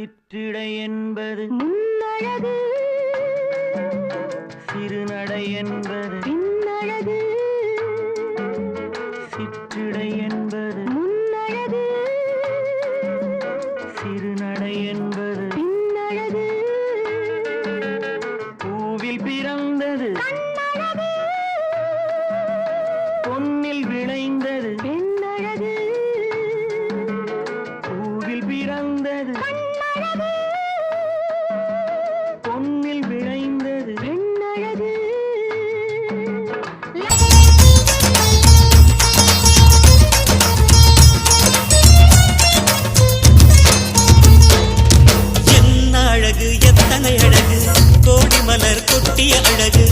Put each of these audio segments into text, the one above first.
சிற்றிடை என்பது முன்னழகு, சிறுநடை என்பது பின்னழகு, சிற்றிடை என்பது முன்னழகு, சிறுநடை என்பது பின்னழகு, பூவில் பிறந்தது கண்ணழகு, பொன்னில் விளைந்தது பெண்ணழகு, பூவில் பிறந்தது கண்ணழகு, பொன்னில் விளைந்தது பெண்ணழகு. என்ன அழகு, எத்தனை அழகு, கோடி மலர் கொட்டிய அழகு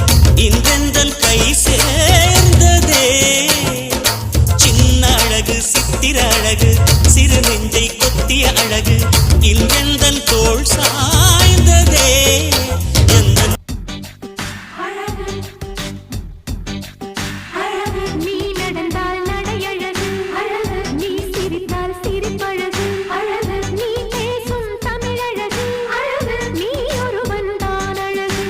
இன்றெந்தன் கை சேர்ந்ததே. சின்ன அழகு, சித்திர அழகு, சிறு நெஞ்சை கொத்திய அழகு இன்றெந்தன் தோள் சாய்ந்ததே. நீ நடந்தால் நடையழகு, நீ சிரித்தால் சிரிப்பழகு, நீ பேசும் தமிழழகு, நீ ஒருவன் தான் அழகு.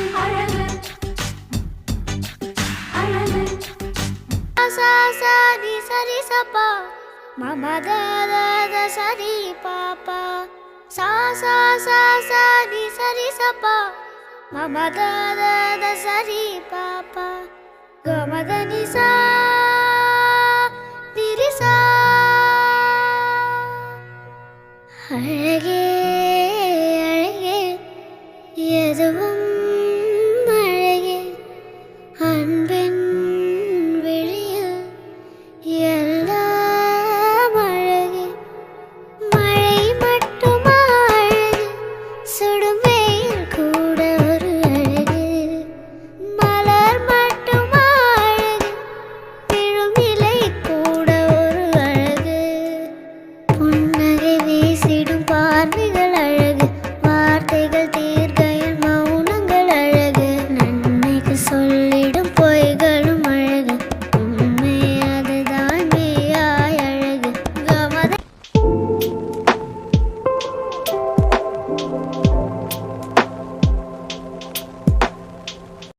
சா சா தி சரி சபா மம த த த சரி பாப்பா. சா சா சா சா தி சரி சபா மம த த த சரி பாப்பா. கமத நிசா திரிசா. அழகே அழகே எதுவும் அழகே அன்பின்